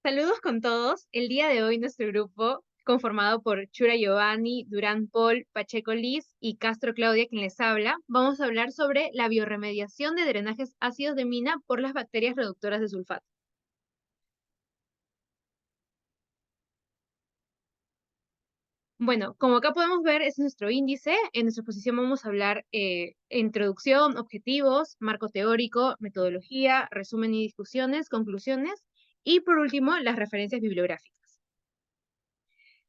Saludos con todos. El día de hoy nuestro grupo, conformado por Chura Giovanni, Durán Paul, Pacheco Liz y Castro Claudia, quien les habla, vamos a hablar sobre la biorremediación de drenajes ácidos de mina por las bacterias reductoras de sulfato. Bueno, como acá podemos ver, es nuestro índice. En nuestra exposición vamos a hablar introducción, objetivos, marco teórico, metodología, resumen y discusiones, conclusiones y por último, las referencias bibliográficas.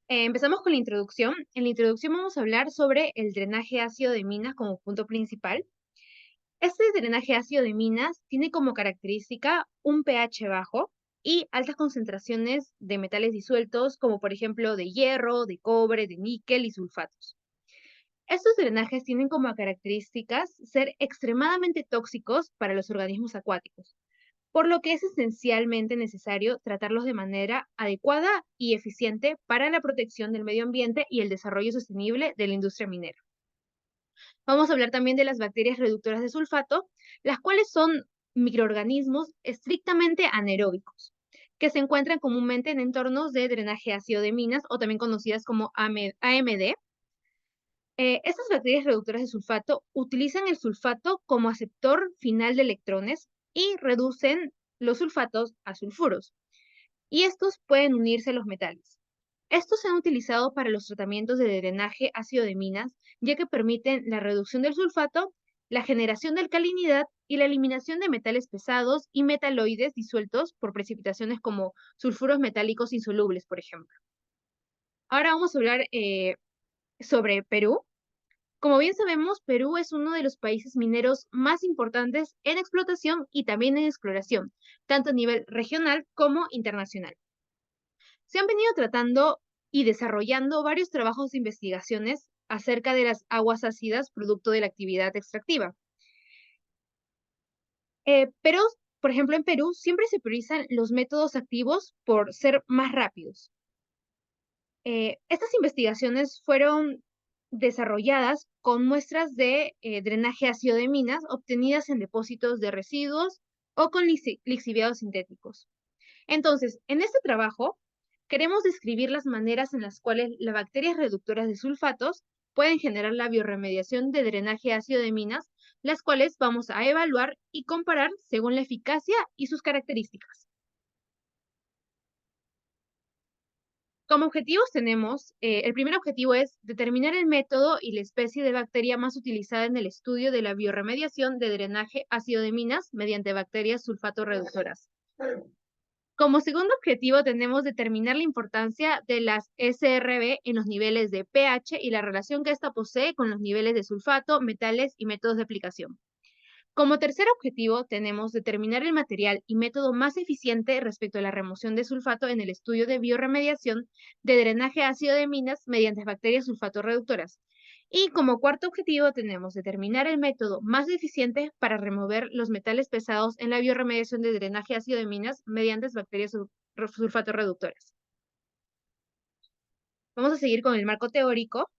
Empezamos con la introducción. En la introducción vamos a hablar sobre el drenaje ácido de minas como punto principal. Este drenaje ácido de minas tiene como característica un pH bajo y altas concentraciones de metales disueltos, como por ejemplo de hierro, de cobre, de níquel y sulfatos. Estos drenajes tienen como características ser extremadamente tóxicos para los organismos acuáticos, por lo que es esencialmente necesario tratarlos de manera adecuada y eficiente para la protección del medio ambiente y el desarrollo sostenible de la industria minera. Vamos a hablar también de las bacterias reductoras de sulfato, las cuales son microorganismos estrictamente anaeróbicos, que se encuentran comúnmente en entornos de drenaje ácido de minas o también conocidas como AMD. Estas bacterias reductoras de sulfato utilizan el sulfato como aceptor final de electrones y reducen los sulfatos a sulfuros, y estos pueden unirse a los metales. Estos se han utilizado para los tratamientos de drenaje ácido de minas, ya que permiten la reducción del sulfato, la generación de alcalinidad y la eliminación de metales pesados y metaloides disueltos por precipitaciones como sulfuros metálicos insolubles, por ejemplo. Ahora vamos a hablar sobre Perú. Como bien sabemos, Perú es uno de los países mineros más importantes en explotación y también en exploración, tanto a nivel regional como internacional. Se han venido tratando y desarrollando varios trabajos de investigaciones acerca de las aguas ácidas producto de la actividad extractiva. Pero, por ejemplo, en Perú siempre se priorizan los métodos activos por ser más rápidos. Estas investigaciones fueron desarrolladas con muestras de drenaje ácido de minas obtenidas en depósitos de residuos o con lixiviados sintéticos. Entonces, en este trabajo, queremos describir las maneras en las cuales las bacterias reductoras de sulfatos pueden generar la biorremediación de drenaje ácido de minas, las cuales vamos a evaluar y comparar según la eficacia y sus características. Como objetivos tenemos, el primer objetivo es determinar el método y la especie de bacteria más utilizada en el estudio de la biorremediación de drenaje ácido de minas mediante bacterias sulfato reductoras. Como segundo objetivo tenemos determinar la importancia de las SRB en los niveles de pH y la relación que ésta posee con los niveles de sulfato, metales y métodos de aplicación. Como tercer objetivo tenemos determinar el material y método más eficiente respecto a la remoción de sulfato en el estudio de biorremediación de drenaje ácido de minas mediante bacterias sulfato reductoras. Y como cuarto objetivo tenemos determinar el método más eficiente para remover los metales pesados en la biorremediación de drenaje ácido de minas mediante bacterias sulfato reductoras. Vamos a seguir con el marco teórico.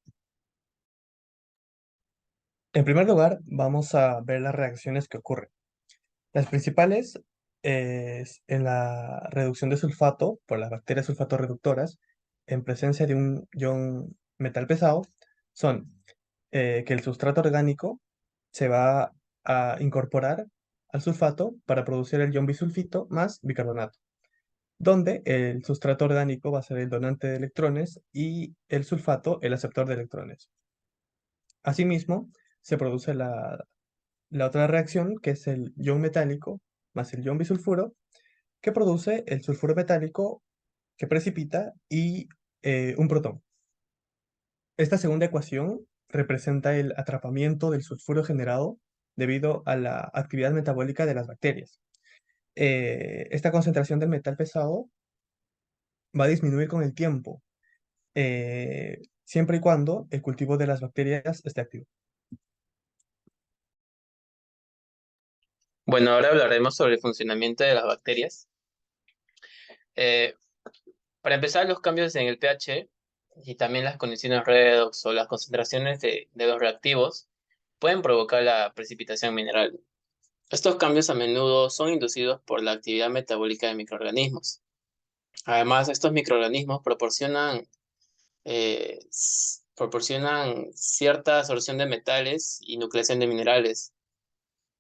En primer lugar, vamos a ver las reacciones que ocurren. Las principales es en la reducción de sulfato por las bacterias sulfato reductoras en presencia de un ion metal pesado son que el sustrato orgánico se va a incorporar al sulfato para producir el ion bisulfito más bicarbonato, donde el sustrato orgánico va a ser el donante de electrones y el sulfato el aceptor de electrones. Asimismo, se produce la otra reacción, que es el ion metálico más el ion bisulfuro, que produce el sulfuro metálico que precipita y un protón. Esta segunda ecuación representa el atrapamiento del sulfuro generado debido a la actividad metabólica de las bacterias. Esta concentración del metal pesado va a disminuir con el tiempo, siempre y cuando el cultivo de las bacterias esté activo. Bueno, ahora hablaremos sobre el funcionamiento de las bacterias. Eh, para empezar, los cambios en el pH y también las condiciones redox o las concentraciones de los reactivos pueden provocar la precipitación mineral. Estos cambios a menudo son inducidos por la actividad metabólica de microorganismos. Además, estos microorganismos proporcionan cierta absorción de metales y nucleación de minerales,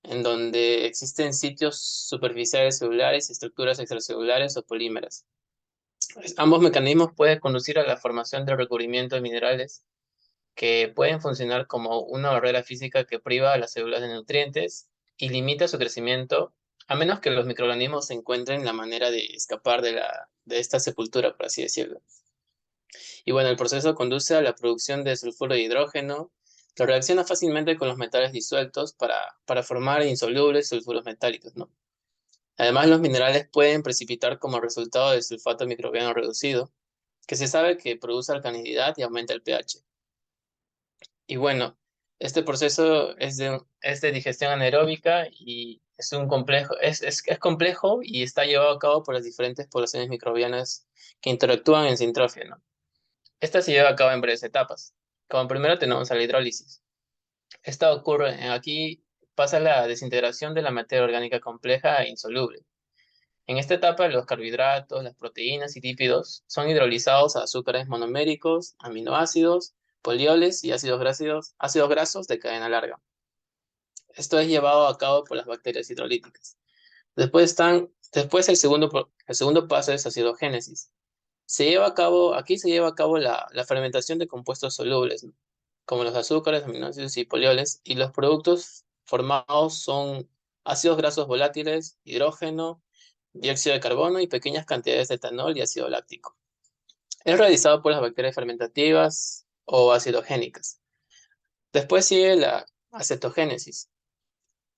en donde existen sitios superficiales celulares y estructuras extracelulares o polímeras. Ambos mecanismos pueden conducir a la formación de recubrimiento de minerales que pueden funcionar como una barrera física que priva a las células de nutrientes y limita su crecimiento, a menos que los microorganismos encuentren la manera de escapar de esta sepultura, por así decirlo. Y bueno, el proceso conduce a la producción de sulfuro de hidrógeno, que reacciona fácilmente con los metales disueltos para formar insolubles sulfuros metálicos, ¿no? Además, los minerales pueden precipitar como resultado del sulfato microbiano reducido, que se sabe que produce alcalinidad y aumenta el pH. Y bueno, este proceso es de digestión anaeróbica y es complejo y está llevado a cabo por las diferentes poblaciones microbianas que interactúan en sintrofia, ¿no? Esta se lleva a cabo en varias etapas. Como primero tenemos la hidrólisis. Esta ocurre, aquí pasa la desintegración de la materia orgánica compleja e insoluble. En esta etapa, los carbohidratos, las proteínas y lípidos son hidrolizados a azúcares monoméricos, aminoácidos, polioles y ácidos grasos de cadena larga. Esto es llevado a cabo por las bacterias hidrolíticas. Después el segundo paso es acidogénesis. Aquí se lleva a cabo la fermentación de compuestos solubles, ¿no? Como los azúcares, aminoácidos y polioles, y los productos formados son ácidos grasos volátiles, hidrógeno, dióxido de carbono y pequeñas cantidades de etanol y ácido láctico. Es realizado por las bacterias fermentativas o acidogénicas. Después sigue la acetogénesis.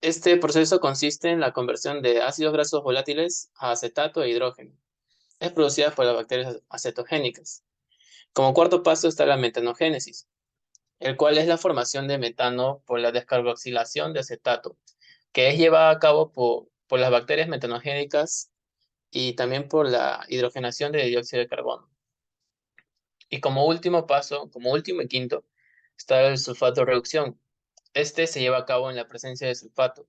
Este proceso consiste en la conversión de ácidos grasos volátiles a acetato e hidrógeno. Es producida por las bacterias acetogénicas. Como cuarto paso está la metanogénesis, el cual es la formación de metano por la descarboxilación de acetato, que es llevada a cabo por las bacterias metanogénicas y también por la hidrogenación de dióxido de carbono. Y como último paso, como último y quinto, está el sulfato reducción. Este se lleva a cabo en la presencia de sulfato.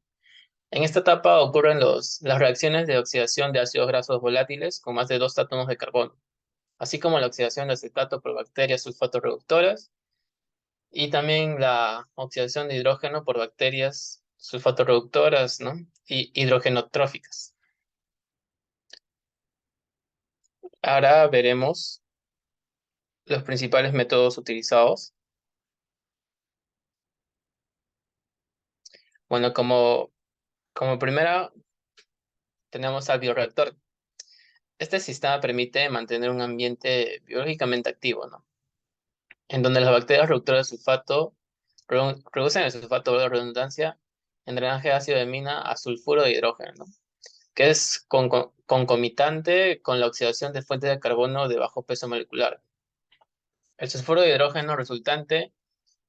En esta etapa ocurren las reacciones de oxidación de ácidos grasos volátiles con más de 2 átomos de carbono, así como la oxidación de acetato por bacterias sulfatorreductoras y también la oxidación de hidrógeno por bacterias sulfatorreductoras, ¿no? Y hidrogenotróficas. Ahora veremos los principales métodos utilizados. Bueno, como primera tenemos al bioreactor. Este sistema permite mantener un ambiente biológicamente activo, ¿no? En donde las bacterias reductoras de sulfato reducen el sulfato de redundancia en drenaje de ácido de mina a sulfuro de hidrógeno, ¿no? Que es concomitante con la oxidación de fuentes de carbono de bajo peso molecular. El sulfuro de hidrógeno resultante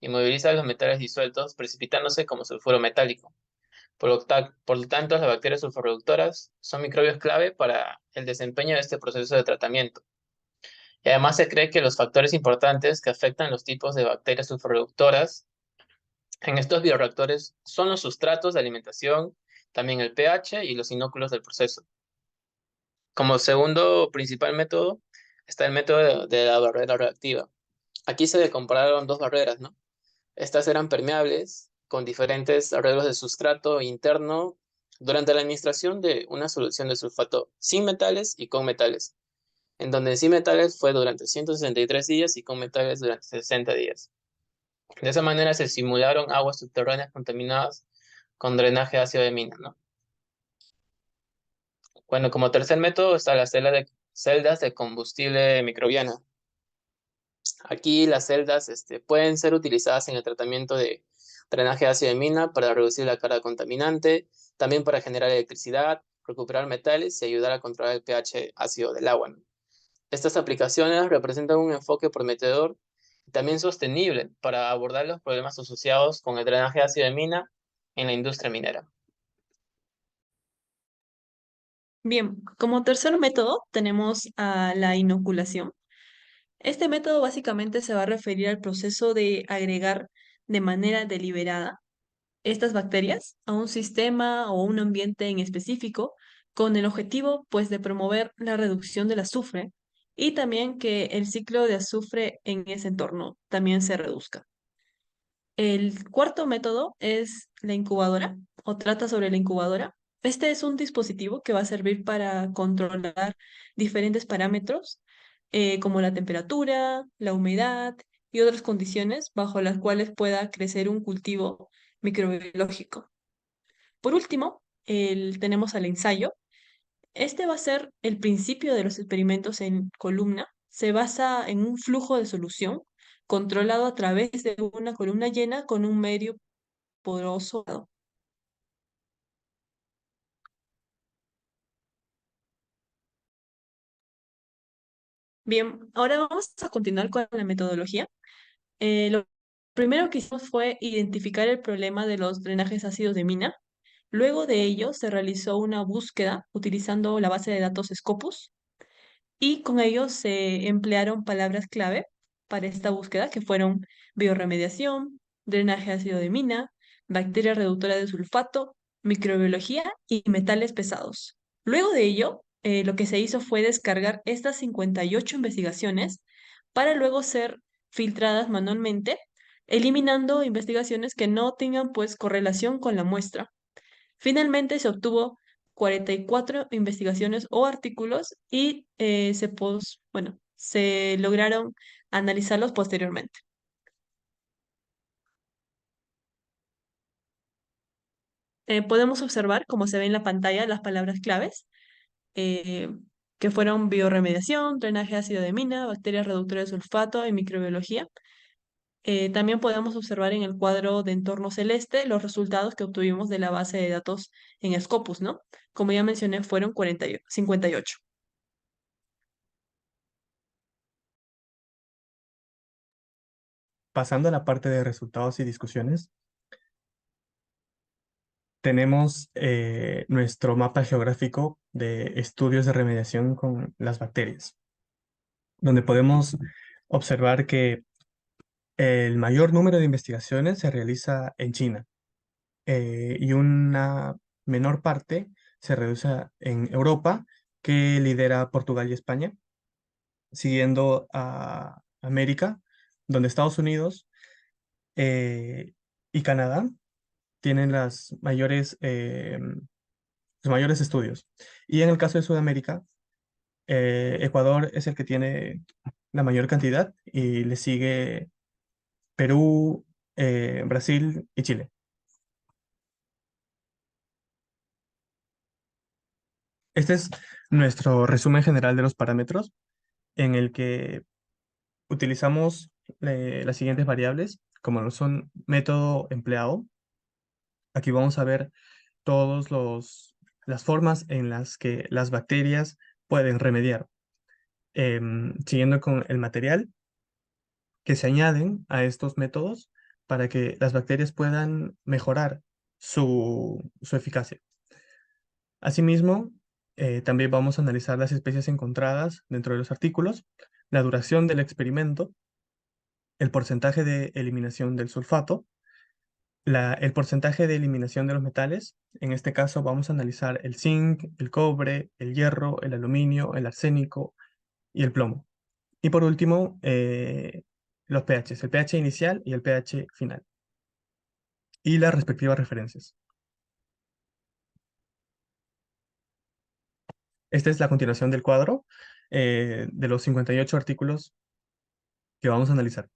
inmoviliza los metales disueltos, precipitándose como sulfuro metálico. Por lo tanto, las bacterias sulfurreductoras son microbios clave para el desempeño de este proceso de tratamiento. Y además se cree que los factores importantes que afectan los tipos de bacterias sulfurreductoras en estos bioreactores son los sustratos de alimentación, también el pH y los inóculos del proceso. Como segundo principal método está el método de la barrera reactiva. Aquí se compararon dos barreras, ¿no? Estas eran permeables, con diferentes arreglos de sustrato interno durante la administración de una solución de sulfato sin metales y con metales, en donde sin metales fue durante 163 días y con metales durante 60 días. De esa manera se simularon aguas subterráneas contaminadas con drenaje ácido de mina, ¿no? Bueno, como tercer método está la celdas de combustible microbiana. Aquí las celdas pueden ser utilizadas en el tratamiento de drenaje ácido de mina para reducir la carga contaminante, también para generar electricidad, recuperar metales y ayudar a controlar el pH ácido del agua, ¿no? Estas aplicaciones representan un enfoque prometedor y también sostenible para abordar los problemas asociados con el drenaje ácido de mina en la industria minera. Bien, como tercer método tenemos a la inoculación. Este método básicamente se va a referir al proceso de agregar de manera deliberada estas bacterias a un sistema o un ambiente en específico con el objetivo pues de promover la reducción del azufre y también que el ciclo de azufre en ese entorno también se reduzca. El cuarto método es la incubadora o trata sobre la incubadora. Este es un dispositivo que va a servir para controlar diferentes parámetros como la temperatura, la humedad y otras condiciones bajo las cuales pueda crecer un cultivo microbiológico. Por último, tenemos al ensayo. Este va a ser el principio de los experimentos en columna. Se basa en un flujo de solución controlado a través de una columna llena con un medio poroso. Bien, ahora vamos a continuar con la metodología. Lo primero que hicimos fue identificar el problema de los drenajes ácidos de mina. Luego de ello se realizó una búsqueda utilizando la base de datos Scopus y con ello se emplearon palabras clave para esta búsqueda que fueron biorremediación, drenaje ácido de mina, bacterias reductoras de sulfato, microbiología y metales pesados. Luego de ello, lo que se hizo fue descargar estas 58 investigaciones para luego ser filtradas manualmente, eliminando investigaciones que no tengan pues correlación con la muestra. Finalmente se obtuvo 44 investigaciones o artículos y se lograron analizarlos posteriormente. Podemos observar, como se ve en la pantalla, las palabras claves, eh, que fueron biorremediación, drenaje ácido de mina, bacterias reductoras de sulfato y microbiología. También podemos observar en el cuadro de entorno celeste los resultados que obtuvimos de la base de datos en Scopus, ¿no? Como ya mencioné, fueron 58. Pasando a la parte de resultados y discusiones, tenemos nuestro mapa geográfico de estudios de remediación con las bacterias, donde podemos observar que el mayor número de investigaciones se realiza en China, y una menor parte se realiza en Europa, que lidera Portugal y España, siguiendo a América, donde Estados Unidos y Canadá tienen los mayores estudios. Y en el caso de Sudamérica, Ecuador es el que tiene la mayor cantidad y le sigue Perú, Brasil y Chile. Este es nuestro resumen general de los parámetros, en el que utilizamos las siguientes variables, como lo son método empleado. Aquí vamos a ver todas las formas en las que las bacterias pueden remediar. Siguiendo con el material que se añaden a estos métodos para que las bacterias puedan mejorar su eficacia. Asimismo, también vamos a analizar las especies encontradas dentro de los artículos, la duración del experimento, el porcentaje de eliminación del sulfato, el porcentaje de eliminación de los metales. En este caso vamos a analizar el zinc, el cobre, el hierro, el aluminio, el arsénico y el plomo. Y por último, los pHs, el pH inicial y el pH final, y las respectivas referencias. Esta es la continuación del cuadro de los 58 artículos que vamos a analizar.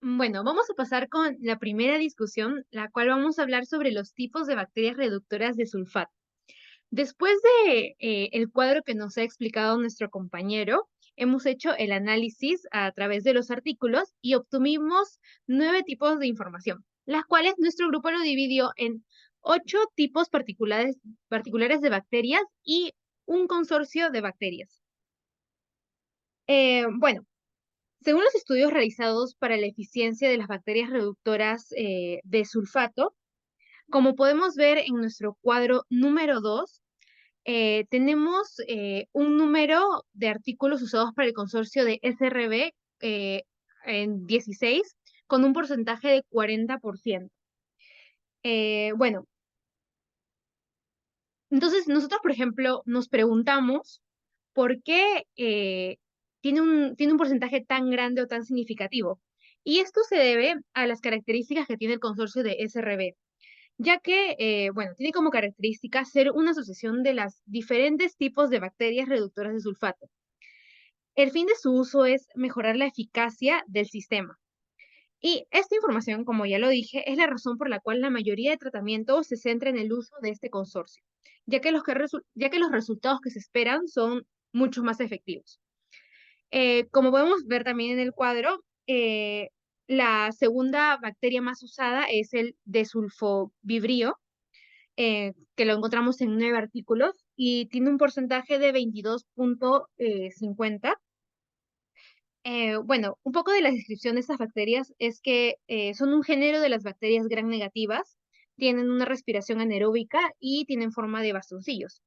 Bueno, vamos a pasar con la primera discusión, la cual vamos a hablar sobre los tipos de bacterias reductoras de sulfato. Después de el cuadro que nos ha explicado nuestro compañero, hemos hecho el análisis a través de los artículos y obtuvimos 9 tipos de información, las cuales nuestro grupo lo dividió en 8 tipos particulares de bacterias y un consorcio de bacterias. Bueno, según los estudios realizados para la eficiencia de las bacterias reductoras de sulfato, Como podemos ver en nuestro cuadro número 2, tenemos un número de artículos usados para el consorcio de SRB en 16 con un porcentaje de 40%. Bueno, entonces nosotros, por ejemplo, nos preguntamos por qué tiene un porcentaje tan grande o tan significativo. Y esto se debe a las características que tiene el consorcio de SRB, ya que, bueno, tiene como característica ser una asociación de los diferentes tipos de bacterias reductoras de sulfato. El fin de su uso es mejorar la eficacia del sistema. Y esta información, como ya lo dije, es la razón por la cual la mayoría de tratamientos se centra en el uso de este consorcio, ya que los resultados que se esperan son mucho más efectivos. Como podemos ver también en el cuadro, la segunda bacteria más usada es el desulfovibrio, que lo encontramos en 9 artículos y tiene un porcentaje de 22.50. Bueno, un poco de la descripción de estas bacterias es que son un género de las bacterias gram negativas, tienen una respiración anaeróbica y tienen forma de bastoncillos.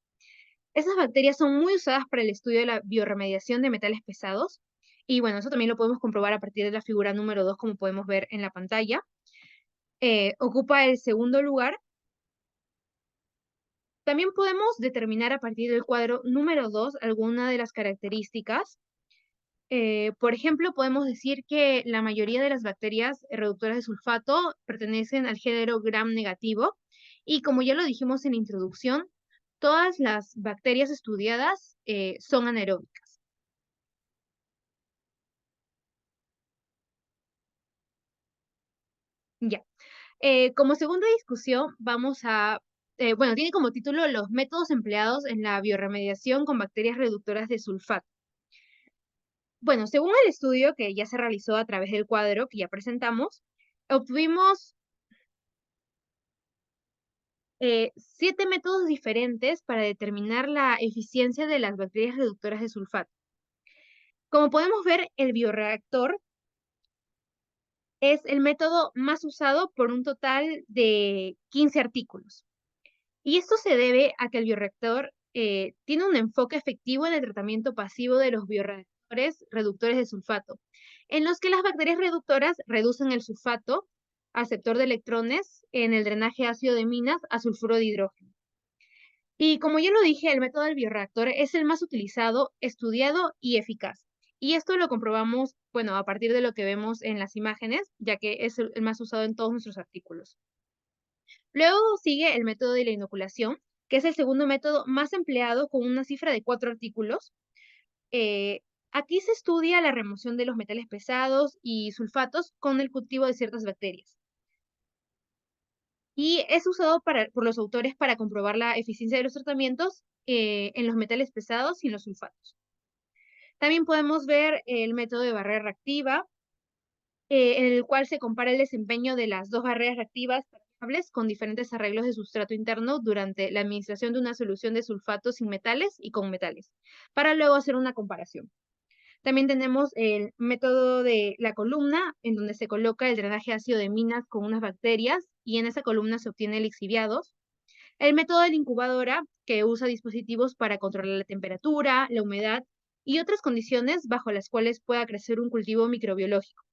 Estas bacterias son muy usadas para el estudio de la bioremediación de metales pesados. Y bueno, eso también lo podemos comprobar a partir de la figura número 2, como podemos ver en la pantalla. Ocupa el segundo lugar. También podemos determinar a partir del cuadro número 2 alguna de las características. Por ejemplo, podemos decir que la mayoría de las bacterias reductoras de sulfato pertenecen al género gram negativo. Y como ya lo dijimos en la introducción, todas las bacterias estudiadas son anaeróbicas. Ya. Como segunda discusión, bueno, tiene como título los métodos empleados en la bioremediación con bacterias reductoras de sulfato. Bueno, según el estudio que ya se realizó a través del cuadro que ya presentamos, obtuvimos 7 métodos diferentes para determinar la eficiencia de las bacterias reductoras de sulfato. Como podemos ver, el bioreactor es el método más usado por un total de 15 artículos. Y esto se debe a que el bioreactor tiene un enfoque efectivo en el tratamiento pasivo de los bioreactores reductores de sulfato, en los que las bacterias reductoras reducen el sulfato, aceptor de electrones, en el drenaje ácido de minas a sulfuro de hidrógeno. Y como ya lo dije, el método del bioreactor es el más utilizado, estudiado y eficaz. Y esto lo comprobamos, bueno, a partir de lo que vemos en las imágenes, ya que es el más usado en todos nuestros artículos. Luego sigue el método de la inoculación, que es el segundo método más empleado con una cifra de 4 artículos. Eh, Aquí se estudia la remoción de los metales pesados y sulfatos con el cultivo de ciertas bacterias. Y es usado por los autores para comprobar la eficiencia de los tratamientos en los metales pesados y en los sulfatos. También podemos ver el método de barrera reactiva, en el cual se compara el desempeño de las dos barreras reactivas permeables con diferentes arreglos de sustrato interno durante la administración de una solución de sulfatos sin metales y con metales, para luego hacer una comparación. También tenemos el método de la columna, en donde se coloca el drenaje ácido de minas con unas bacterias y en esa columna se obtiene lixiviados. El método de la incubadora, que usa dispositivos para controlar la temperatura, la humedad y otras condiciones bajo las cuales pueda crecer un cultivo microbiológico.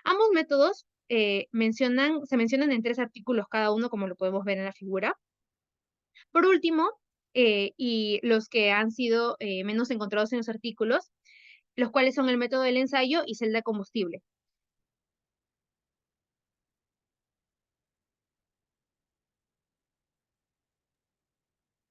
Ambos métodos se mencionan en 3 artículos cada uno, como lo podemos ver en la figura. Por último, y los que han sido menos encontrados en los artículos, los cuales son el método del ensayo y celda combustible.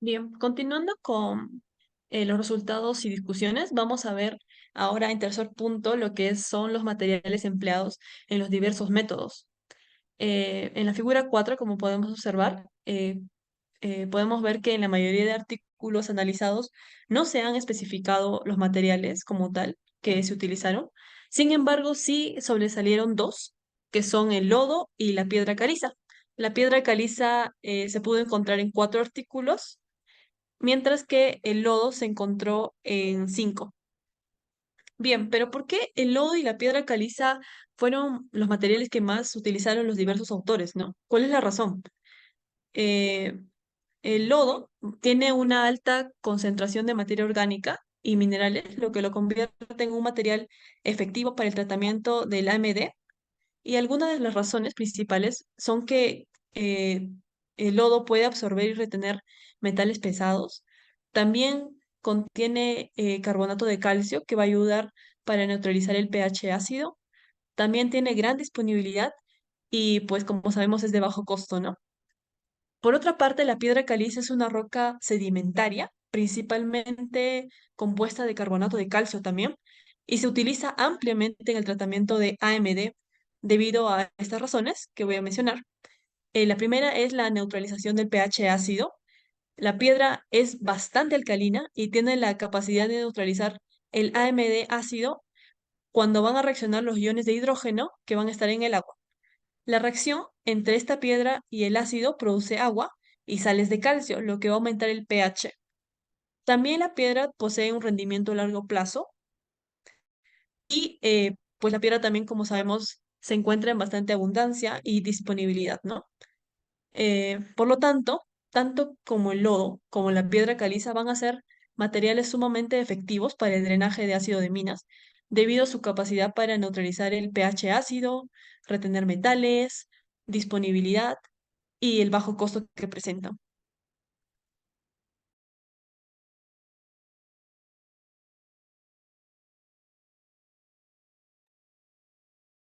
Bien, continuando con los resultados y discusiones, vamos a ver ahora en tercer punto lo que son los materiales empleados en los diversos métodos. En la figura 4, como podemos observar, podemos ver que en la mayoría de artículos analizados no se han especificado los materiales como tal que se utilizaron. Sin embargo, sí sobresalieron dos, que son el lodo y la piedra caliza. La piedra caliza se pudo encontrar en 4 artículos, mientras que el lodo se encontró en 5. Bien, pero ¿por qué el lodo y la piedra caliza fueron los materiales que más utilizaron los diversos autores, no? ¿Cuál es la razón? eh, el lodo tiene una alta concentración de materia orgánica y minerales, lo que lo convierte en un material efectivo para el tratamiento del AMD. Y algunas de las razones principales son que eh, el lodo puede absorber y retener metales pesados. También contiene carbonato de calcio que va a ayudar para neutralizar el pH ácido. También tiene gran disponibilidad y pues como sabemos es de bajo costo, ¿no? Por otra parte, la piedra caliza es una roca sedimentaria, principalmente compuesta de carbonato de calcio también, y se utiliza ampliamente en el tratamiento de AMD debido a estas razones que voy a mencionar. La primera es la neutralización del pH ácido. La piedra es bastante alcalina y tiene la capacidad de neutralizar el AMD ácido cuando van a reaccionar los iones de hidrógeno que van a estar en el agua. La reacción entre esta piedra y el ácido produce agua y sales de calcio, lo que va a aumentar el pH. También la piedra posee un rendimiento a largo plazo y pues la piedra también, como sabemos, se encuentra en bastante abundancia y disponibilidad, ¿no? Por lo tanto, tanto como el lodo como la piedra caliza van a ser materiales sumamente efectivos para el drenaje de ácido de minas, debido a su capacidad para neutralizar el pH ácido, retener metales, disponibilidad y el bajo costo que presentan.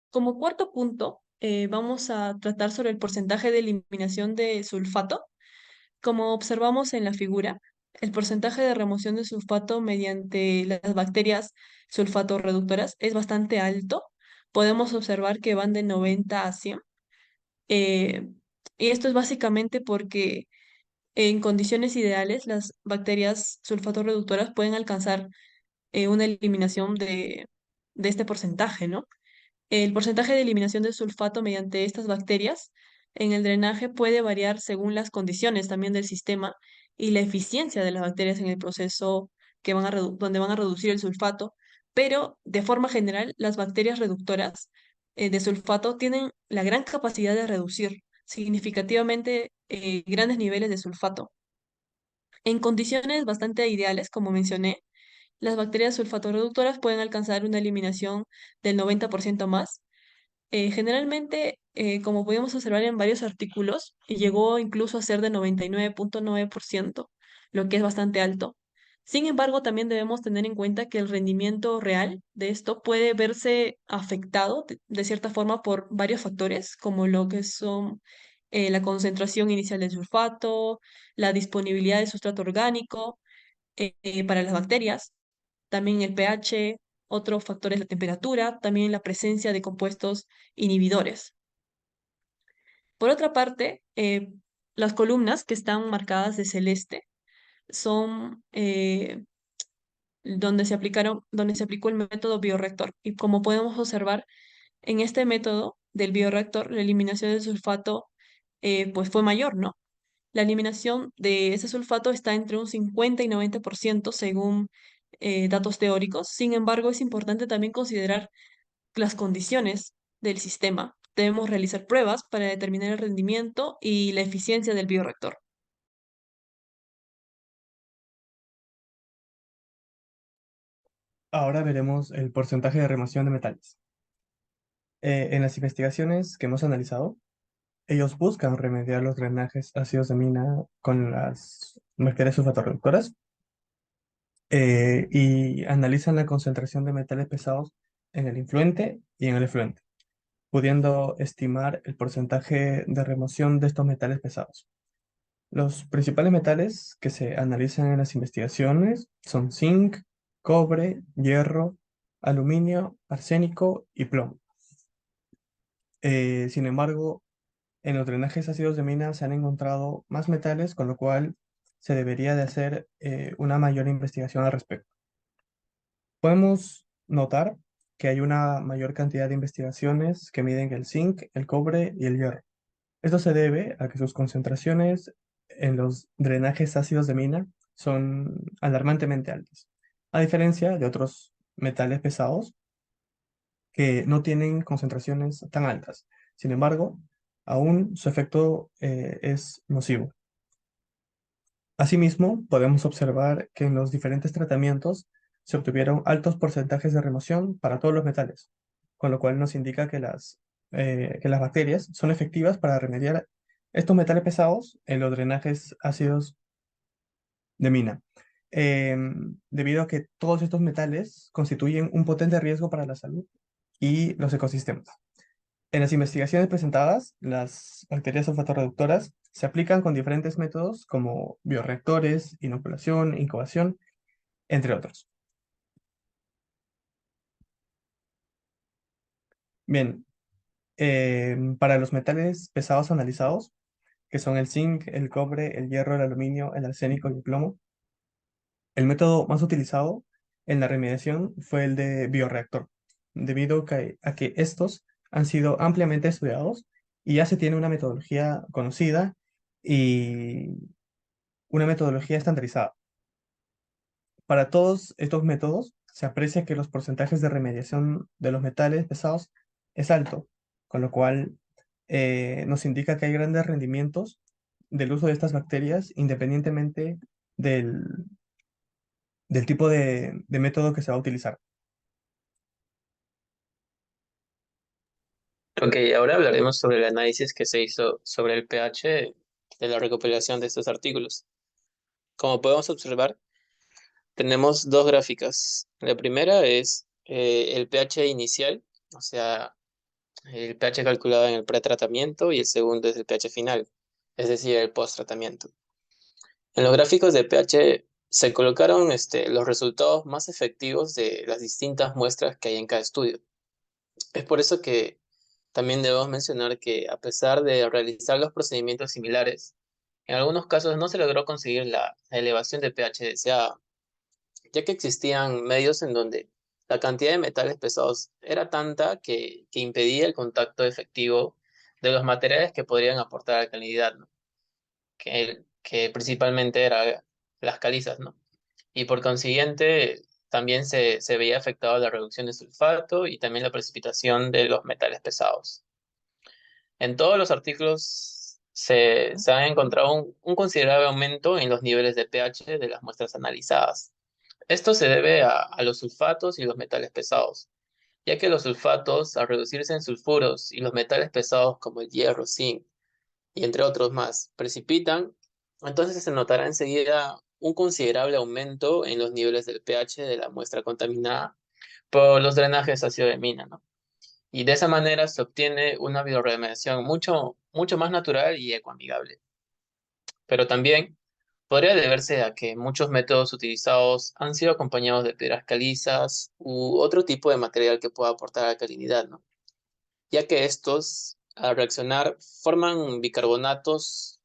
Como cuarto punto, vamos a tratar sobre el porcentaje de eliminación de sulfato. Como observamos en la figura, el porcentaje de remoción de sulfato mediante las bacterias sulfato-reductoras es bastante alto. Podemos observar que van de 90 a 100. eh, y esto es básicamente porque en condiciones ideales las bacterias sulfato-reductoras pueden alcanzar una eliminación de este porcentaje, ¿no? El porcentaje de eliminación de sulfato mediante estas bacterias en el drenaje puede variar según las condiciones también del sistema y la eficiencia de las bacterias en el proceso donde van a reducir el sulfato, pero de forma general las bacterias reductoras de sulfato tienen la gran capacidad de reducir significativamente grandes niveles de sulfato. En condiciones bastante ideales, como mencioné, las bacterias sulfato-reductoras pueden alcanzar una eliminación del 90% más. Generalmente, como podemos observar en varios artículos, llegó incluso a ser de 99,9%, lo que es bastante alto. Sin embargo, también debemos tener en cuenta que el rendimiento real de esto puede verse afectado de cierta forma por varios factores, como lo que son la concentración inicial del sulfato, la disponibilidad de sustrato orgánico para las bacterias, también el pH, otro factor es la temperatura, también la presencia de compuestos inhibidores. Por otra parte, las columnas que están marcadas de celeste son donde se aplicó el método bioreactor. Y como podemos observar, en este método del bioreactor, la eliminación del sulfato pues fue mayor, ¿no? La eliminación de ese sulfato está entre un 50 y 90% según datos teóricos. Sin embargo, es importante también considerar las condiciones del sistema. Debemos realizar pruebas para determinar el rendimiento y la eficiencia del bioreactor. Ahora veremos el porcentaje de remoción de metales. En las investigaciones que hemos analizado, ellos buscan remediar los drenajes ácidos de mina con las bacterias sulfatorreductoras y analizan la concentración de metales pesados en el influente y en el efluente, pudiendo estimar el porcentaje de remoción de estos metales pesados. Los principales metales que se analizan en las investigaciones son zinc, cobre, hierro, aluminio, arsénico y plomo. Sin embargo, en los drenajes ácidos de mina se han encontrado más metales, con lo cual se debería de hacer una mayor investigación al respecto. Podemos notar que hay una mayor cantidad de investigaciones que miden el zinc, el cobre y el hierro. Esto se debe a que sus concentraciones en los drenajes ácidos de mina son alarmantemente altas, a diferencia de otros metales pesados que no tienen concentraciones tan altas. Sin embargo, aún su efecto es nocivo. Asimismo, podemos observar que en los diferentes tratamientos se obtuvieron altos porcentajes de remoción para todos los metales, con lo cual nos indica que las bacterias son efectivas para remediar estos metales pesados en los drenajes ácidos de mina, debido a que todos estos metales constituyen un potente riesgo para la salud y los ecosistemas. En las investigaciones presentadas, las bacterias olfatorreductoras se aplican con diferentes métodos como bioreactores, inoculación, incubación, entre otros. Bien, para los metales pesados analizados, que son el zinc, el cobre, el hierro, el aluminio, el arsénico y el plomo, el método más utilizado en la remediación fue el de bioreactor, debido a que estos han sido ampliamente estudiados y ya se tiene una metodología conocida y una metodología estandarizada. Para todos estos métodos se aprecia que los porcentajes de remediación de los metales pesados es alto, con lo cual nos indica que hay grandes rendimientos del uso de estas bacterias independientemente del, del tipo de método que se va a utilizar. Ok, ahora hablaremos sobre el análisis que se hizo sobre el pH de la recopilación de estos artículos. Como podemos observar, tenemos dos gráficas. La primera es el pH inicial, o sea, el pH calculado en el pretratamiento, y el segundo es el pH final, es decir, el post-tratamiento. En los gráficos de pH se colocaron los resultados más efectivos de las distintas muestras que hay en cada estudio. Es por eso que también debemos mencionar que, a pesar de realizar los procedimientos similares, en algunos casos no se logró conseguir la elevación de pH deseada, ya que existían medios en donde la cantidad de metales pesados era tanta que impedía el contacto efectivo de los materiales que podrían aportar alcalinidad, ¿no? Que principalmente eran las calizas, ¿no? Y por consiguiente también se veía afectado la reducción de sulfato y también la precipitación de los metales pesados. En todos los artículos se ha encontrado un considerable aumento en los niveles de pH de las muestras analizadas. Esto se debe a los sulfatos y los metales pesados, ya que los sulfatos, al reducirse en sulfuros, y los metales pesados como el hierro, zinc y entre otros más, precipitan, entonces se notará enseguida un considerable aumento en los niveles del pH de la muestra contaminada por los drenajes ácido de mina, ¿no? Y de esa manera se obtiene una bioremediación mucho más natural y ecoamigable. Pero también podría deberse a que muchos métodos utilizados han sido acompañados de piedras calizas u otro tipo de material que pueda aportar alcalinidad, ¿no? Ya que estos, al reaccionar, forman bicarbonatos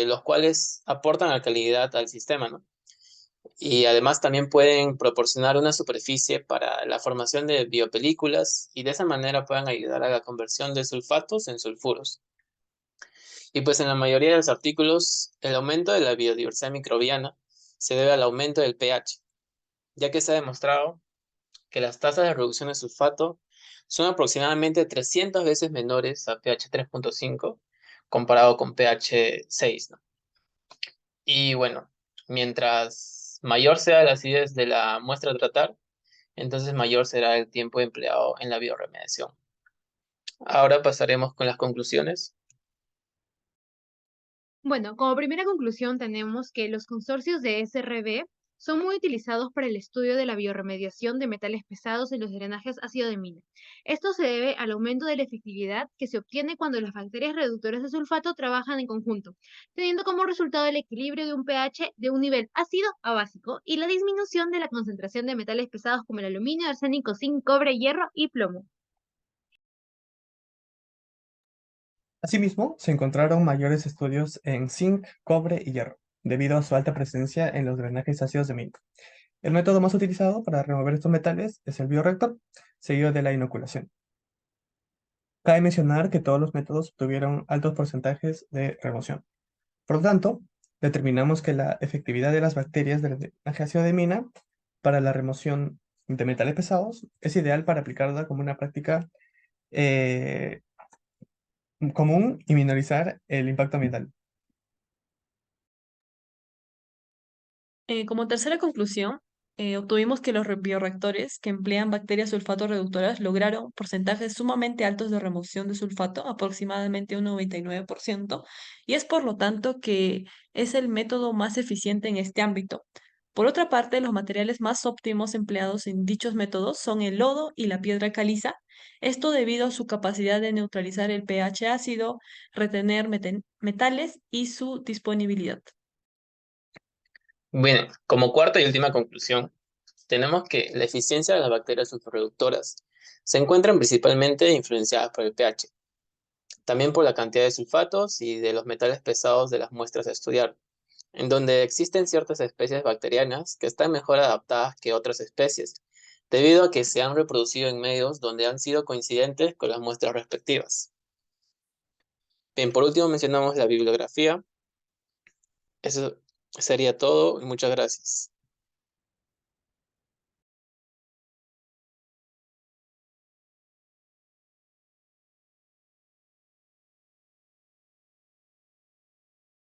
los cuales aportan alcalinidad al sistema, ¿no? Y además también pueden proporcionar una superficie para la formación de biopelículas y de esa manera puedan ayudar a la conversión de sulfatos en sulfuros. Y pues en la mayoría de los artículos, el aumento de la biodiversidad microbiana se debe al aumento del pH, ya que se ha demostrado que las tasas de reducción de sulfato son aproximadamente 300 veces menores a pH 3.5 comparado con pH 6, ¿no? Y bueno, mientras mayor sea la acidez de la muestra a tratar, entonces mayor será el tiempo empleado en la bioremediación. Ahora pasaremos con las conclusiones. Bueno, como primera conclusión tenemos que los consorcios de SRB son muy utilizados para el estudio de la bioremediación de metales pesados en los drenajes ácido de mina. Esto se debe al aumento de la efectividad que se obtiene cuando las bacterias reductoras de sulfato trabajan en conjunto, teniendo como resultado el equilibrio de un pH de un nivel ácido a básico y la disminución de la concentración de metales pesados como el aluminio, arsénico, zinc, cobre, hierro y plomo. Asimismo, se encontraron mayores estudios en zinc, cobre y hierro, debido a su alta presencia en los drenajes ácidos de mina. El método más utilizado para remover estos metales es el bioreactor, seguido de la inoculación. Cabe mencionar que todos los métodos tuvieron altos porcentajes de remoción. Por lo tanto, determinamos que la efectividad de las bacterias del drenaje ácido de mina para la remoción de metales pesados es ideal para aplicarla como una práctica común y minorizar el impacto ambiental. Como tercera conclusión, obtuvimos que los bioreactores que emplean bacterias sulfato reductoras lograron porcentajes sumamente altos de remoción de sulfato, aproximadamente un 99%, y es por lo tanto que es el método más eficiente en este ámbito. Por otra parte, los materiales más óptimos empleados en dichos métodos son el lodo y la piedra caliza, esto debido a su capacidad de neutralizar el pH ácido, retener metales y su disponibilidad. Bien, como cuarta y última conclusión, tenemos que la eficiencia de las bacterias sulforreductoras se encuentran principalmente influenciadas por el pH, también por la cantidad de sulfatos y de los metales pesados de las muestras a estudiar, en donde existen ciertas especies bacterianas que están mejor adaptadas que otras especies, debido a que se han reproducido en medios donde han sido coincidentes con las muestras respectivas. Bien, por último mencionamos la bibliografía. Eso sería todo y muchas gracias.